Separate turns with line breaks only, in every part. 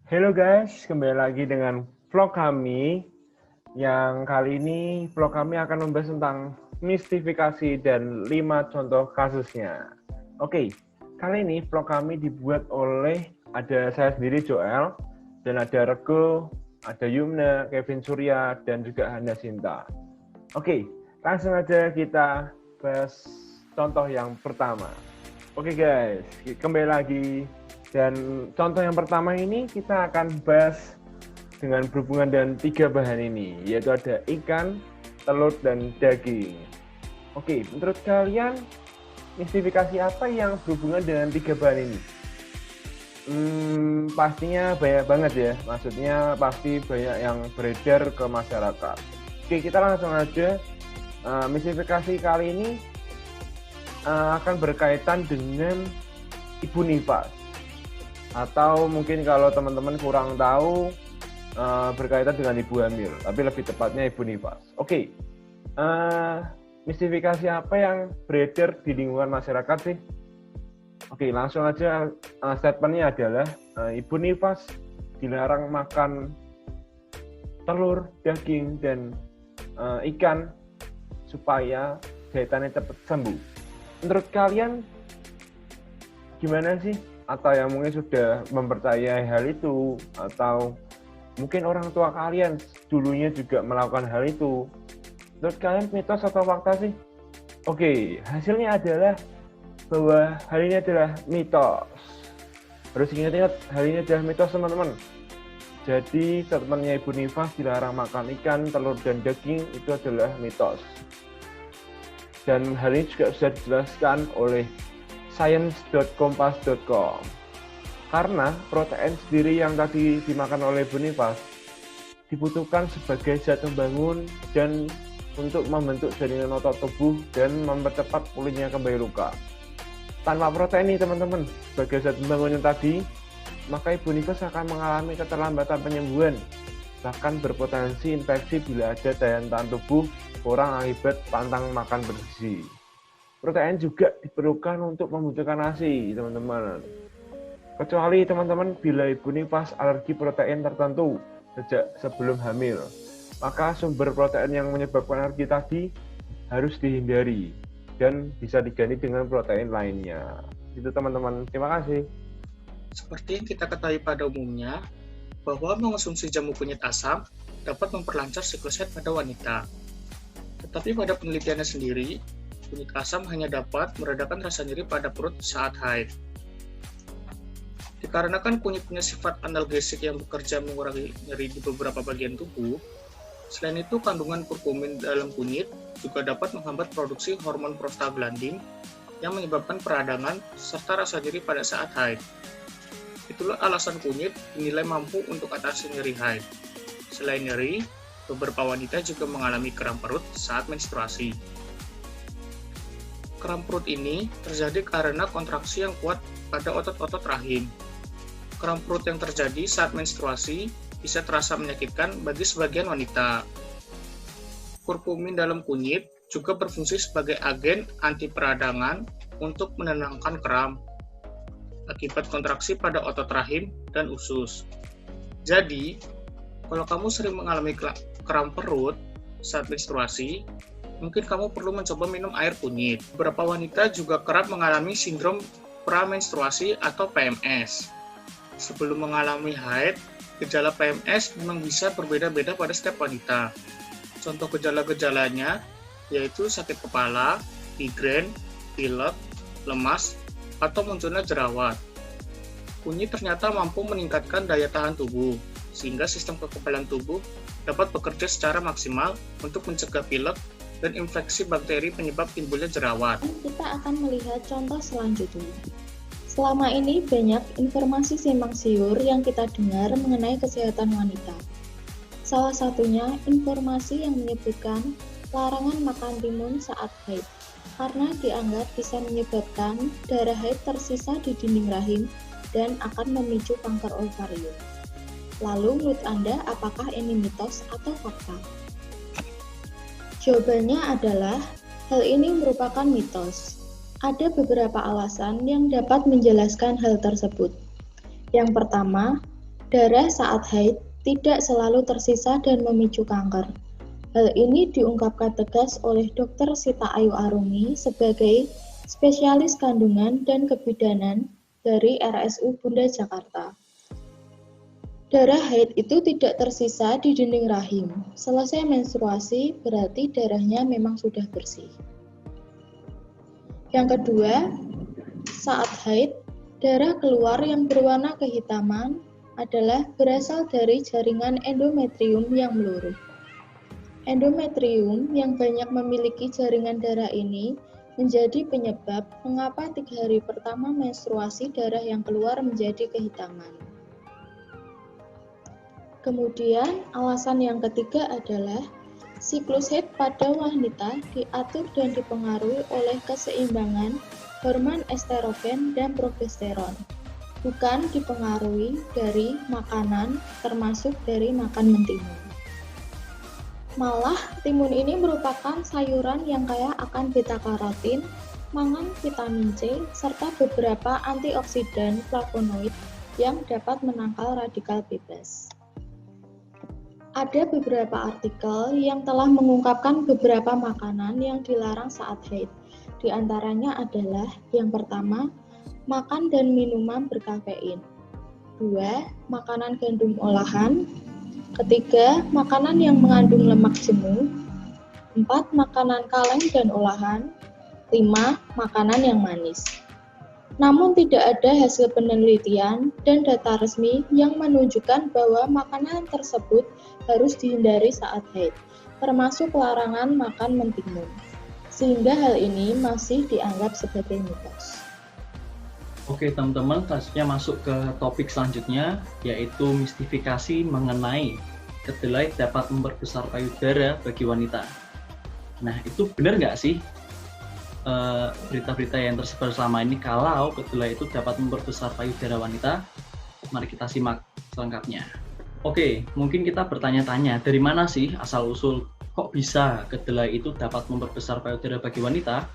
Halo guys, kembali lagi dengan vlog kami. Yang kali ini vlog kami akan membahas tentang mistifikasi dan 5 contoh kasusnya. Oke, kali ini vlog kami dibuat oleh ada saya sendiri Joel, dan ada Rego, ada Yumna, Kevin Surya, dan juga Hana Sinta. Oke, langsung aja kita bahas contoh yang pertama. Oke guys, kembali lagi. Dan contoh yang pertama ini kita akan bahas dengan berhubungan dengan 3 bahan ini, yaitu ada ikan, telur, dan daging. Oke, menurut kalian mistifikasi apa yang berhubungan dengan 3 bahan ini? Pastinya banyak banget ya, maksudnya pasti banyak yang beredar ke masyarakat. Oke, kita langsung aja. Mistifikasi kali ini akan berkaitan dengan ibu nifas, atau mungkin kalau teman-teman kurang tahu berkaitan dengan ibu hamil, tapi lebih tepatnya ibu nifas. Oke, mistifikasi apa yang beredar di lingkungan masyarakat sih? Oke, langsung aja. Statementnya adalah ibu nifas dilarang makan telur, daging, dan ikan supaya jahitannya cepat sembuh. Menurut kalian gimana sih? Atau yang mungkin sudah mempercayai hal itu, atau mungkin orang tua kalian dulunya juga melakukan hal itu. Menurut kalian mitos atau fakta sih? Oke, hasilnya adalah bahwa hal ini adalah mitos. Harus ingat-ingat, hal ini adalah mitos teman-teman. Jadi statementnya Ibu Nifas dilarang makan ikan, telur, dan daging itu adalah mitos. Dan hal ini juga sudah dijelaskan oleh science.kompas.com. Karena protein sendiri yang tadi dimakan oleh Ibu Nifas dibutuhkan sebagai zat pembangun dan untuk membentuk jaringan otot tubuh dan mempercepat pulihnya kembali luka. Tanpa protein ini teman-teman, sebagai zat pembangun yang tadi, maka Ibu Nifas akan mengalami keterlambatan penyembuhan, bahkan berpotensi infeksi bila ada daya tahan tubuh kurang akibat pantang makan bergizi. Protein juga diperlukan untuk membutuhkan ASI, teman-teman. Kecuali teman-teman bila Ibu Nifas alergi protein tertentu sejak sebelum hamil, maka sumber protein yang menyebabkan alergi tadi harus dihindari dan bisa diganti dengan protein lainnya. Itu teman-teman, terima kasih.
Seperti yang kita ketahui pada umumnya, bahwa mengonsumsi jamu kunyit asam dapat memperlancar siklus haid pada wanita. Tetapi pada penelitiannya sendiri, kunyit asam hanya dapat meredakan rasa nyeri pada perut saat haid. Dikarenakan kunyit punya sifat analgesik yang bekerja mengurangi nyeri di beberapa bagian tubuh, selain itu kandungan kurkumin dalam kunyit juga dapat menghambat produksi hormon prostaglandin yang menyebabkan peradangan serta rasa nyeri pada saat haid. Itulah alasan kunyit dinilai mampu untuk atasi nyeri haid. Selain nyeri, beberapa wanita juga mengalami kram perut saat menstruasi. Kram perut ini terjadi karena kontraksi yang kuat pada otot-otot rahim. Kram perut yang terjadi saat menstruasi bisa terasa menyakitkan bagi sebagian wanita. Kurkumin dalam kunyit juga berfungsi sebagai agen anti peradangan untuk menenangkan kram akibat kontraksi pada otot rahim dan usus. Jadi, kalau kamu sering mengalami kram perut saat menstruasi, mungkin kamu perlu mencoba minum air kunyit. Beberapa wanita juga kerap mengalami sindrom pramenstruasi atau PMS. Sebelum mengalami haid, gejala PMS memang bisa berbeda-beda pada setiap wanita. Contoh gejala-gejalanya yaitu sakit kepala, migrain, pilek, lemas, atau munculnya jerawat. Kunyit ternyata mampu meningkatkan daya tahan tubuh, sehingga sistem kekebalan tubuh dapat bekerja secara maksimal untuk mencegah pilek dan infeksi bakteri penyebab timbulnya jerawat.
Kita akan melihat contoh selanjutnya. Selama ini banyak informasi simpang siur yang kita dengar mengenai kesehatan wanita. Salah satunya informasi yang menyebutkan larangan makan timun saat haid, karena dianggap bisa menyebabkan darah haid tersisa di dinding rahim dan akan memicu kanker ovarium. Lalu menurut Anda apakah ini mitos atau fakta? Jawabannya adalah hal ini merupakan mitos. Ada beberapa alasan yang dapat menjelaskan hal tersebut. Yang pertama, Darah saat haid tidak selalu tersisa dan memicu kanker. Hal ini diungkapkan tegas oleh Dr. Sita Ayu Arumi sebagai spesialis kandungan dan kebidanan dari RSU Bunda Jakarta. Darah haid itu tidak tersisa di dinding rahim. Selesai menstruasi berarti darahnya memang sudah bersih. Yang kedua, saat haid, darah keluar yang berwarna kehitaman adalah berasal dari jaringan endometrium yang meluruh. Endometrium yang banyak memiliki jaringan darah ini menjadi penyebab mengapa 3 hari pertama menstruasi darah yang keluar menjadi kehitaman. Kemudian, alasan yang ketiga adalah siklus haid pada wanita diatur dan dipengaruhi oleh keseimbangan hormon estrogen dan progesteron, bukan dipengaruhi dari makanan, termasuk dari makan mentimun. Malah, timun ini merupakan sayuran yang kaya akan beta-karotin, mangan vitamin C, serta beberapa antioksidan flavonoid yang dapat menangkal radikal bebas. Ada beberapa artikel yang telah mengungkapkan beberapa makanan yang dilarang saat haid. Di antaranya adalah yang pertama, makan dan minuman berkafein. 2. Makanan gandum olahan. Ketiga, makanan yang mengandung lemak jenuh. 4. Makanan kaleng dan olahan. 5. Makanan yang manis. Namun tidak ada hasil penelitian dan data resmi yang menunjukkan bahwa makanan tersebut harus dihindari saat haid, termasuk larangan makan mentimun. Sehingga hal ini masih dianggap sebagai mitos.
Oke teman-teman, selanjutnya masuk ke topik selanjutnya, yaitu mistifikasi mengenai kedelai dapat memperbesar payudara bagi wanita. Nah, itu benar nggak sih berita-berita yang tersebar selama ini kalau kedelai itu dapat memperbesar payudara wanita? Mari kita simak selengkapnya. Oke, mungkin kita bertanya-tanya, dari mana sih asal-usul kok bisa kedelai itu dapat memperbesar payudara bagi wanita?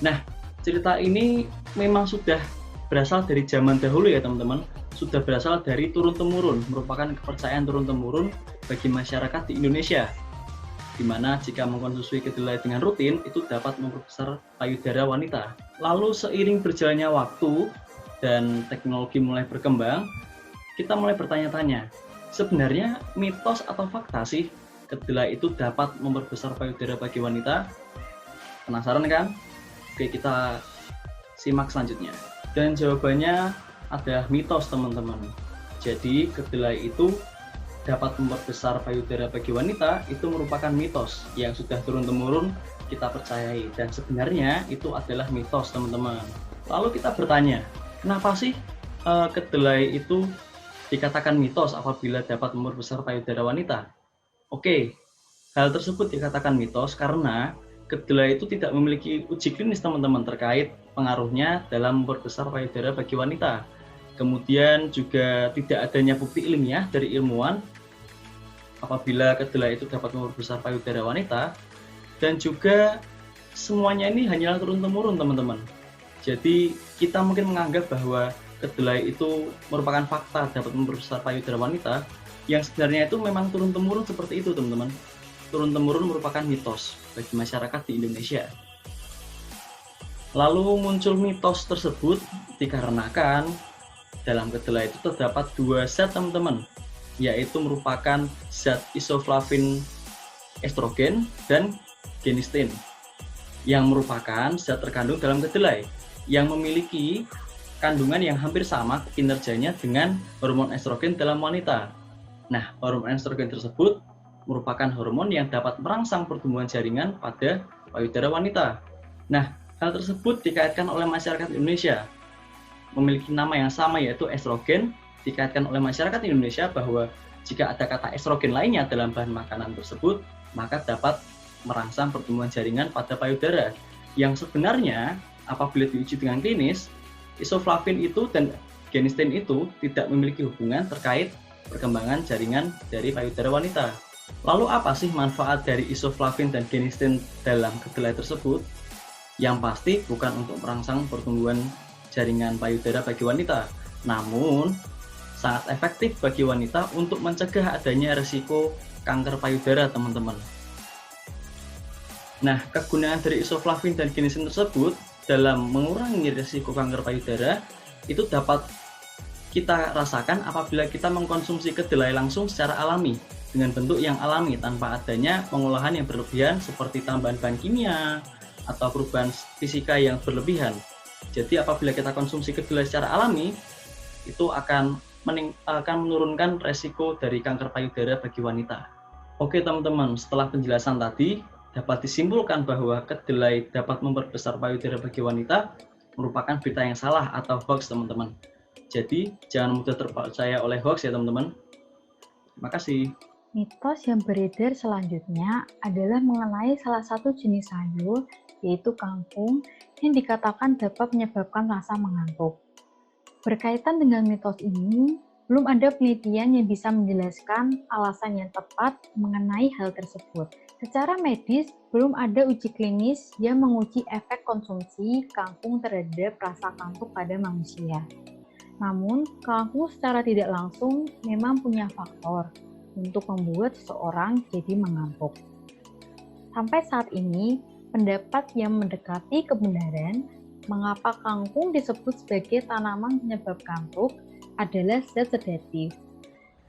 Nah, cerita ini memang sudah berasal dari zaman dahulu ya teman-teman, sudah berasal dari turun-temurun, merupakan kepercayaan turun-temurun bagi masyarakat di Indonesia, di mana jika mengkonsumsi kedelai dengan rutin itu dapat memperbesar payudara wanita. Lalu seiring berjalannya waktu dan teknologi mulai berkembang, kita mulai bertanya-tanya, sebenarnya mitos atau fakta sih kedelai itu dapat memperbesar payudara bagi wanita? Penasaran kan? Oke, kita simak selanjutnya. Dan jawabannya adalah mitos teman-teman. Jadi kedelai itu dapat memperbesar payudara bagi wanita itu merupakan mitos yang sudah turun-temurun kita percayai, dan sebenarnya itu adalah mitos teman-teman. Lalu kita bertanya, kenapa sih kedelai itu dikatakan mitos apabila dapat memperbesar payudara wanita? Oke, hal tersebut dikatakan mitos karena kedelai itu tidak memiliki uji klinis teman-teman terkait pengaruhnya dalam memperbesar payudara bagi wanita. Kemudian juga tidak adanya bukti ilmiah dari ilmuwan apabila kedelai itu dapat memperbesar payudara wanita, dan juga semuanya ini hanyalah turun-temurun teman-teman. Jadi kita mungkin menganggap bahwa kedelai itu merupakan fakta dapat memperbesar payudara wanita, yang sebenarnya itu memang turun-temurun seperti itu teman-teman. Turun-temurun merupakan mitos bagi masyarakat di Indonesia. Lalu muncul mitos tersebut dikarenakan dalam kedelai itu terdapat 2 zat teman-teman, yaitu merupakan zat isoflavin estrogen dan genistein, yang merupakan zat terkandung dalam kedelai yang memiliki kandungan yang hampir sama kinerjanya dengan hormon estrogen dalam wanita. Nah, hormon estrogen tersebut merupakan hormon yang dapat merangsang pertumbuhan jaringan pada payudara wanita. Nah, hal tersebut dikaitkan oleh masyarakat Indonesia memiliki nama yang sama, yaitu estrogen, dikaitkan oleh masyarakat Indonesia bahwa jika ada kata estrogen lainnya dalam bahan makanan tersebut, maka dapat merangsang pertumbuhan jaringan pada payudara. Yang sebenarnya apabila diuji dengan klinis, isoflavin itu dan genistein itu tidak memiliki hubungan terkait perkembangan jaringan dari payudara wanita. Lalu apa sih manfaat dari isoflavin dan genistein dalam kedelai tersebut? Yang pasti bukan untuk merangsang pertumbuhan jaringan payudara bagi wanita, namun sangat efektif bagi wanita untuk mencegah adanya risiko kanker payudara, teman-teman. Nah, kegunaan dari isoflavin dan ginesin tersebut dalam mengurangi risiko kanker payudara itu dapat kita rasakan apabila kita mengkonsumsi kedelai langsung secara alami dengan bentuk yang alami tanpa adanya pengolahan yang berlebihan seperti tambahan bahan kimia atau perubahan fisika yang berlebihan. Jadi apabila kita konsumsi kedelai secara alami itu akan menurunkan resiko dari kanker payudara bagi wanita. Oke teman-teman, setelah penjelasan tadi dapat disimpulkan bahwa kedelai dapat memperbesar payudara bagi wanita merupakan berita yang salah atau hoax, teman-teman. Jadi jangan mudah terpercaya oleh hoax ya teman-teman. Terima kasih.
Mitos yang beredar selanjutnya adalah mengenai salah satu jenis sayur, yaitu kangkung, yang dikatakan dapat menyebabkan rasa mengantuk. Berkaitan dengan mitos ini, belum ada penelitian yang bisa menjelaskan alasan yang tepat mengenai hal tersebut. Secara medis, belum ada uji klinis yang menguji efek konsumsi kangkung terhadap rasa kantuk pada manusia. Namun, kangkung secara tidak langsung memang punya faktor untuk membuat seseorang jadi mengantuk. Sampai saat ini, pendapat yang mendekati kebenaran mengapa kangkung disebut sebagai tanaman penyebab kantuk adalah zat sedatif.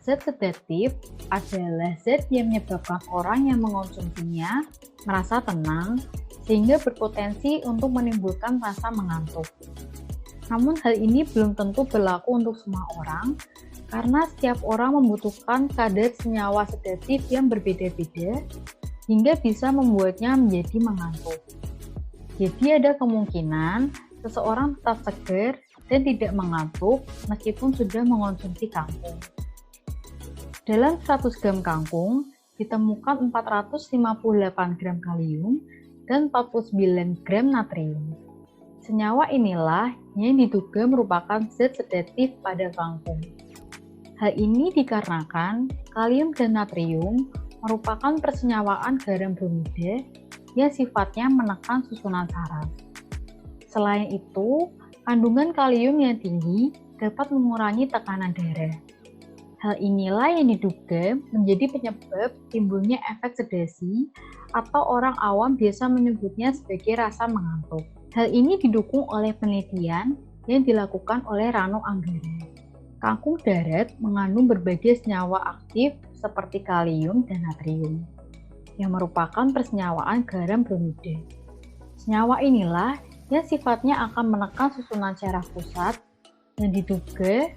Zat sedatif adalah zat yang menyebabkan orang yang mengonsumsinya merasa tenang sehingga berpotensi untuk menimbulkan rasa mengantuk. Namun hal ini belum tentu berlaku untuk semua orang karena setiap orang membutuhkan kadar senyawa sedatif yang berbeda-beda hingga bisa membuatnya menjadi mengantuk. Jadi ada kemungkinan seseorang tetap segar dan tidak mengantuk meskipun sudah mengonsumsi kangkung. Dalam 100 gram kangkung ditemukan 458 gram kalium dan 49 gram natrium. Senyawa inilah yang diduga merupakan zat sedatif pada kangkung. Hal ini dikarenakan kalium dan natrium merupakan persenyawaan garam bromida yang sifatnya menekan susunan saraf. Selain itu, kandungan kalium yang tinggi dapat mengurangi tekanan darah. Hal inilah yang diduga menjadi penyebab timbulnya efek sedasi atau orang awam biasa menyebutnya sebagai rasa mengantuk. Hal ini didukung oleh penelitian yang dilakukan oleh Rano Anggara. Kangkung darat mengandung berbagai senyawa aktif seperti kalium dan natrium, yang merupakan persenyawaan garam bromida. Senyawa inilah yang sifatnya akan menekan susunan syaraf pusat yang diduga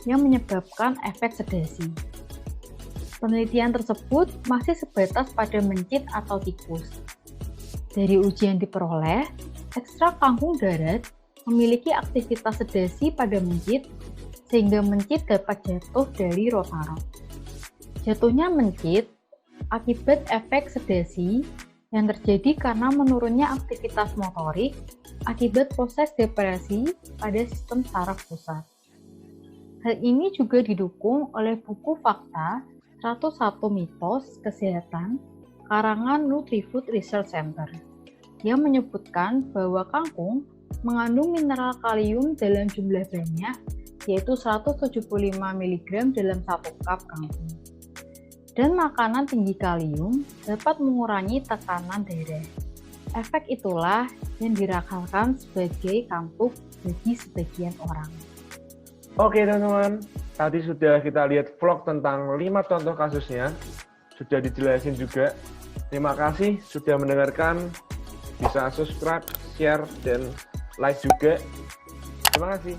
yang menyebabkan efek sedasi. Penelitian tersebut masih sebatas pada mencit atau tikus. Dari uji yang diperoleh, ekstrak kangkung darat memiliki aktivitas sedasi pada mencit sehingga mencit dapat jatuh dari rotarot. Jatuhnya mencit akibat efek sedasi yang terjadi karena menurunnya aktivitas motorik akibat proses depresi pada sistem saraf pusat. Hal ini juga didukung oleh buku Fakta 101 Mitos Kesehatan karangan Nutrifood Research Center yang menyebutkan bahwa kangkung mengandung mineral kalium dalam jumlah banyak yaitu 175 mg dalam 1 cup kangkung. Dan makanan tinggi kalium dapat mengurangi tekanan darah. Efek itulah yang dirakalkan sebagai kantuk bagi sebagian orang.
Oke teman-teman, tadi sudah kita lihat vlog tentang 5 contoh kasusnya, sudah dijelasin juga. Terima kasih sudah mendengarkan, bisa subscribe, share, dan like juga. Terima kasih.